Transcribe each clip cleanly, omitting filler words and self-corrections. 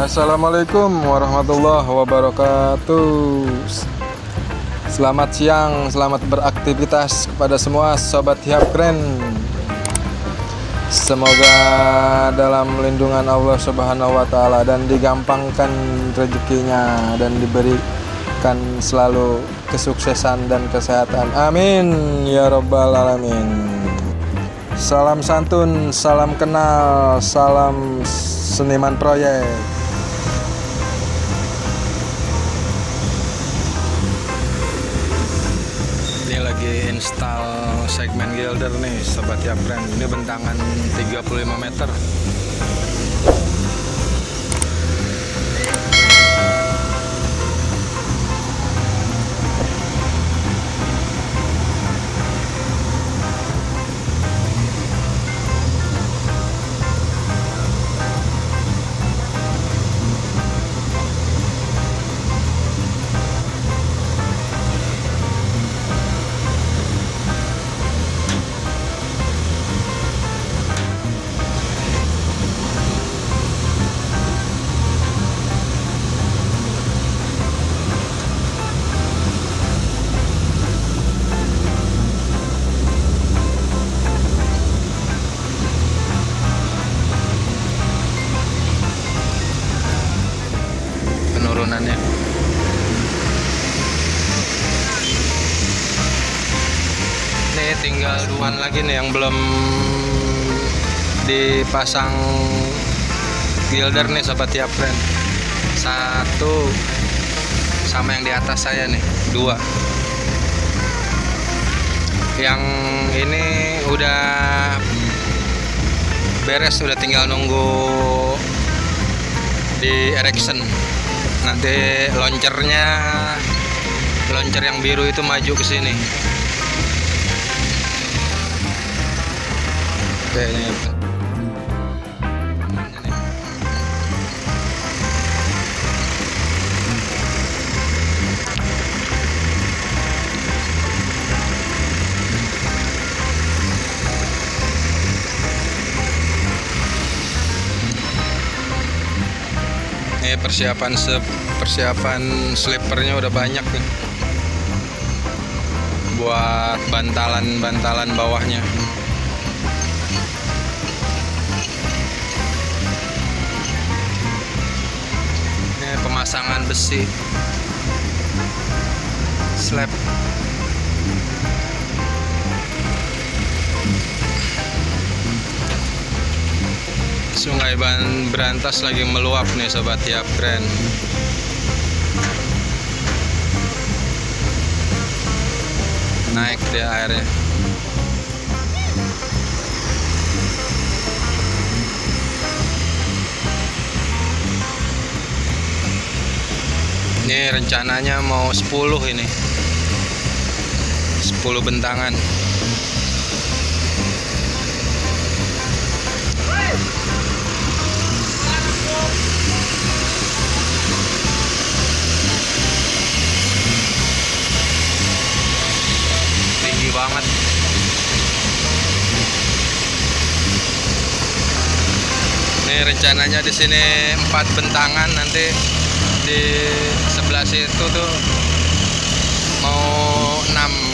Assalamualaikum warahmatullahi wabarakatuh. Selamat siang, selamat beraktivitas kepada semua sobat Hiap Keren. Semoga dalam lindungan Allah Subhanahu wa taala dan digampangkan rezekinya dan diberikan selalu kesuksesan dan kesehatan. Amin ya rabbal alamin. Salam santun, salam kenal, salam seniman proyek. Ini lagi install segmen gilder nih sobat Hiap Keren. Ini bentangan 35 meter. Penurunannya nih tinggal duaan lagi nih yang belum dipasang gilder nih sobat Hiap Keren. Satu sama yang di atas saya nih, dua. Yang ini udah beres, udah tinggal nunggu di erection. Nanti loncer yang biru itu maju ke sini. Kayaknya itu. Ini persiapan slipernya udah banyak nih buat bantalan bawahnya. Ini pemasangan besi slab. Sungai Berantas lagi meluap nih sobat Hiap Keren. Naik dia airnya. Ini rencananya mau 10 ini. 10 bentangan. Banget. Ini rencananya di sini 4 bentangan, nanti di sebelah situ tuh mau 6.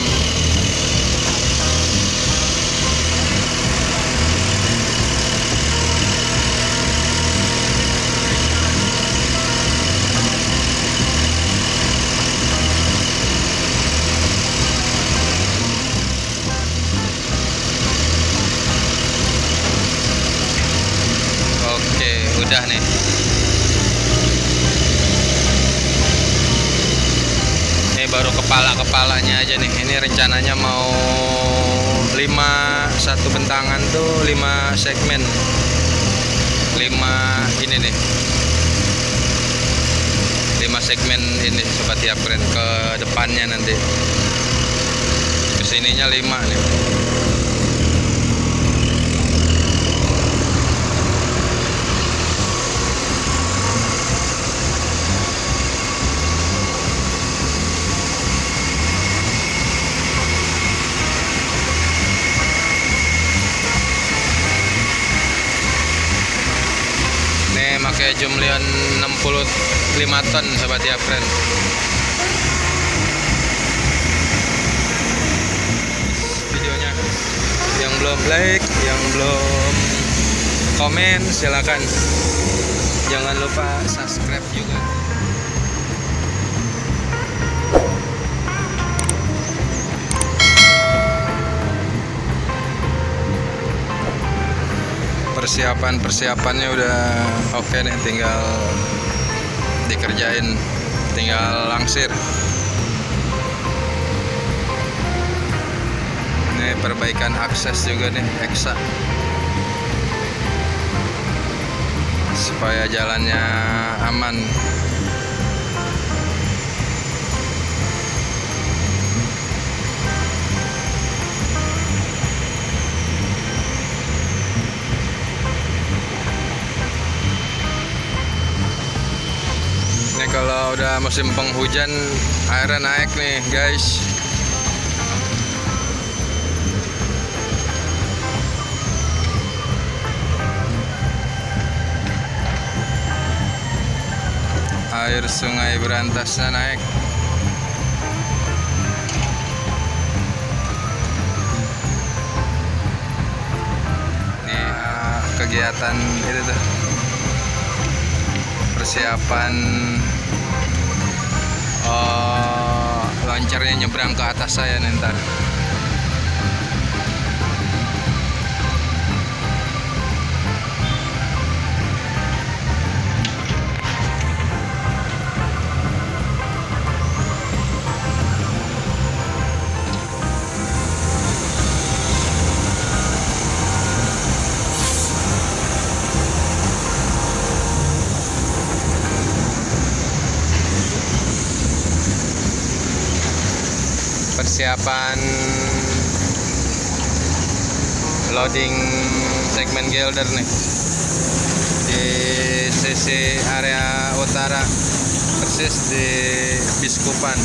Udah nih. Ini baru kepalanya aja nih. Ini rencananya mau 1 bentangan tuh 5 segmen. 5 ini nih. 5 segmen ini sobat Hiap Keren ke depannya nanti. Kesininya 5 nih. pakai Jumlion 65 ton sobat ya friend. Videonya yang belum like, yang belum komen, silakan jangan lupa subscribe juga. Persiapannya udah oke nih, tinggal dikerjain, tinggal langsir. Ini perbaikan akses juga nih, Eksa, supaya jalannya aman. Ini kalau udah musim penghujan airnya naik nih guys. Air Sungai Berantasnya naik. Ini kegiatan itu tuh, persiapan loncarnya nyebrang ke atas saya nih ntar. Persiapan loading segmen Gelder nih di sisi area utara, persis di Biskupan.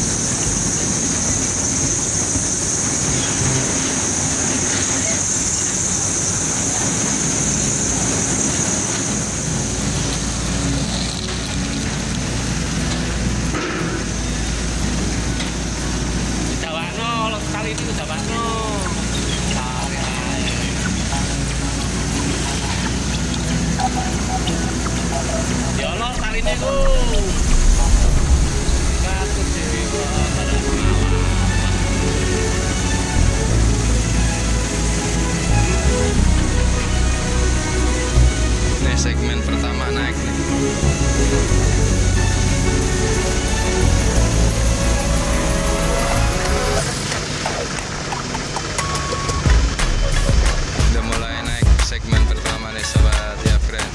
Ini segmen pertama naik nih. Udah mulai naik segmen pertama nih sobat ya friend.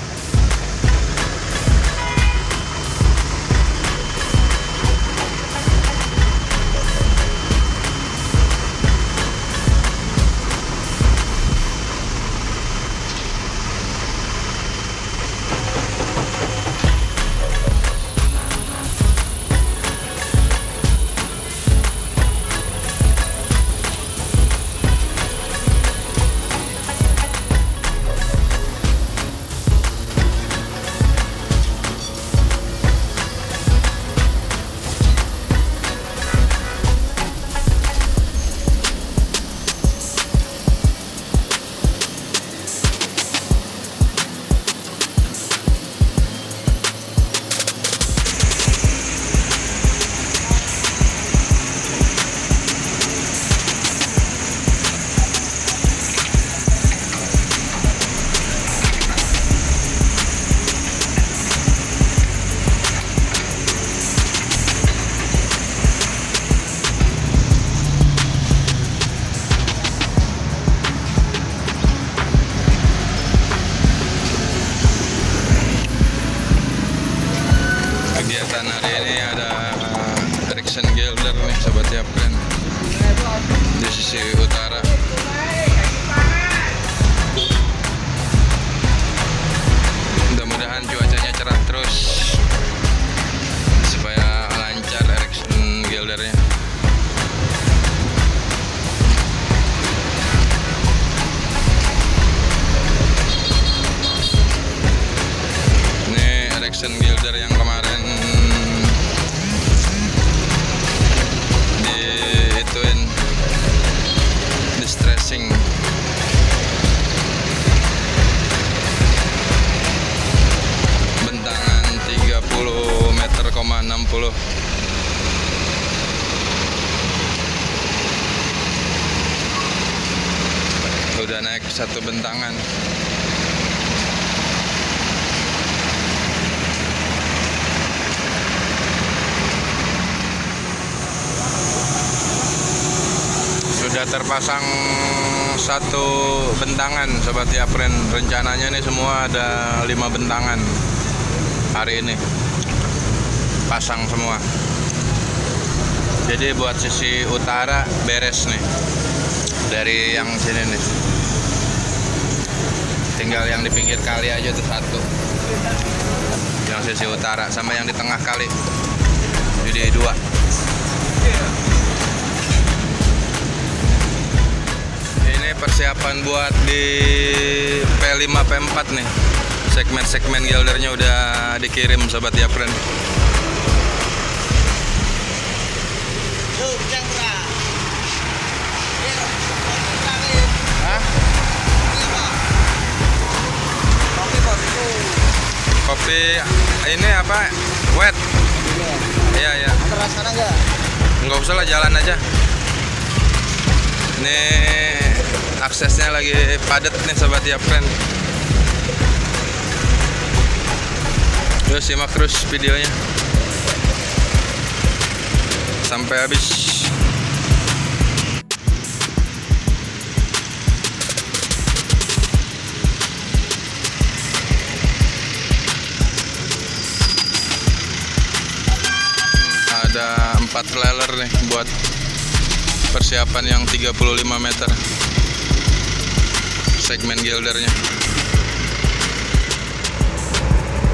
Udah naik satu bentangan. Sudah terpasang satu bentangan sobat Yapren. Rencananya nih semua ada 5 bentangan hari ini, pasang semua. Jadi buat sisi utara beres nih, dari yang sini nih, tinggal yang di pinggir kali aja tuh satu, yang sisi utara, sama yang di tengah kali, jadi 2. Persiapan buat di P5 P4 nih. Segmen-segmen gildernya udah dikirim sobat Yapren. Hah? Kopi ini apa? Wet. Iya ya. Antar sana enggak? Enggak usah lah, jalan aja. Ini aksesnya lagi padat nih sobat Yapren. Yuk simak terus videonya sampai habis. Ada 4 trailer nih buat persiapan yang 35 meter segmen gildernya.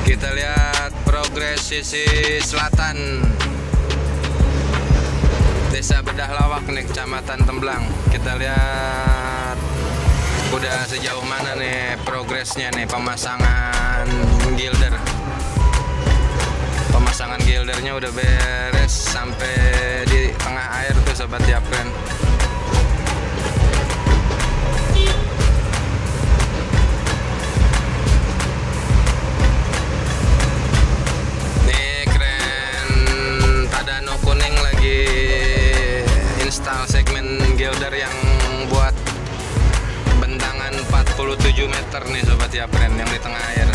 Kita lihat progres sisi selatan Desa Bedah Lawak nih, Kecamatan Temblang. Kita lihat udah sejauh mana nih progresnya nih pemasangan gilder. Pemasangan gildernya udah beres sampai di tengah air tuh sobat Yapren. Nih keren, Tadano kuning lagi install segmen gilder yang buat bentangan 47 meter nih sobat Yapren, yang di tengah air.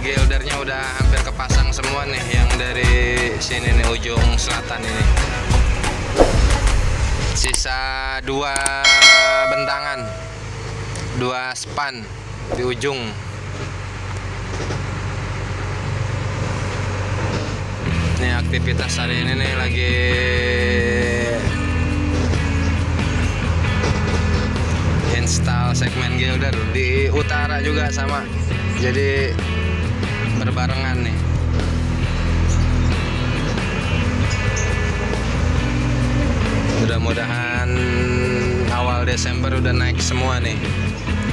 Gildernya udah hampir kepasang semua nih, yang dari sini nih ujung selatan ini. Sisa 2 bentangan, 2 span di ujung. Ini aktivitas hari ini nih lagi install segmen gilder di utara juga sama. Jadi berbarengan nih. Mudah-mudahan awal Desember udah naik semua nih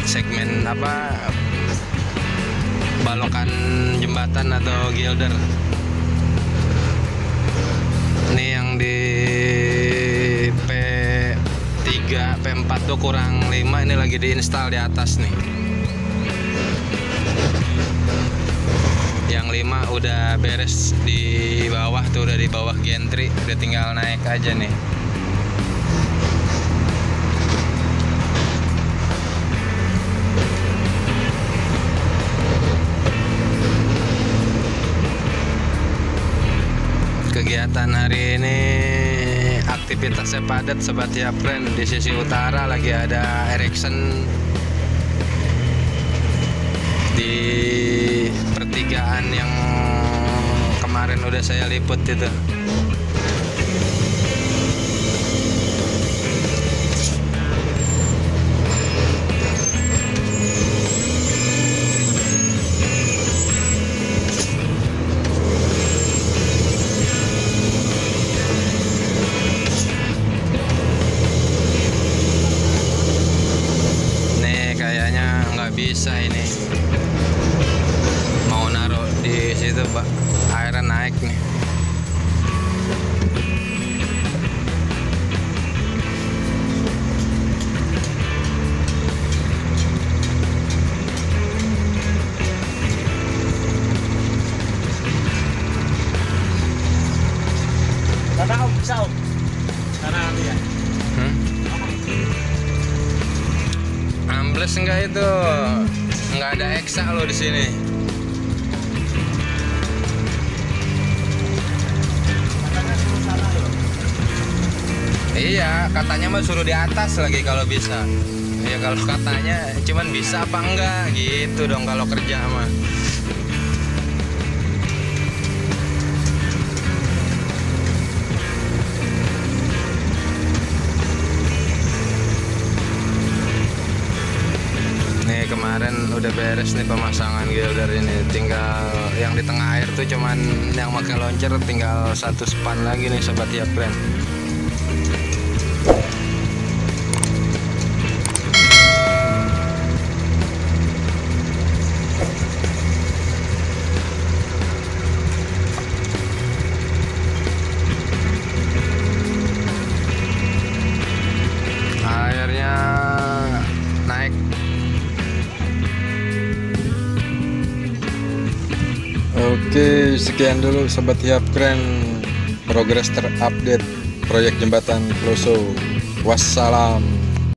segmen apa, balokan jembatan atau gilder. Ini yang di P3 P4 tuh kurang 5, ini lagi diinstal di atas nih. Yang 5 udah beres di bawah tuh, udah di bawah gentry, udah tinggal naik aja nih. Kegiatan hari ini aktivitasnya padat sobat Yapren. Di sisi utara lagi ada erection di pertigaan yang kemarin udah saya liput itu. Nih kayaknya nggak bisa ini. Mau naruh di situ, Pak. Airnya naik nih. Tadao, pisau. Ambles enggak itu? Enggak ada eksa loh di sini. Iya, katanya mah suruh di atas lagi kalau bisa. Ya kalau katanya cuman bisa apa enggak gitu dong kalau kerja mah. Nih kemarin udah beres nih pemasangan gilder ini, tinggal yang di tengah air tuh cuman yang pakai launcher, tinggal satu span lagi nih sobat Yapren. Airnya naik. Oke, sekian dulu sobat Yapren, progres terupdate proyek jembatan Peloso. Wassalam.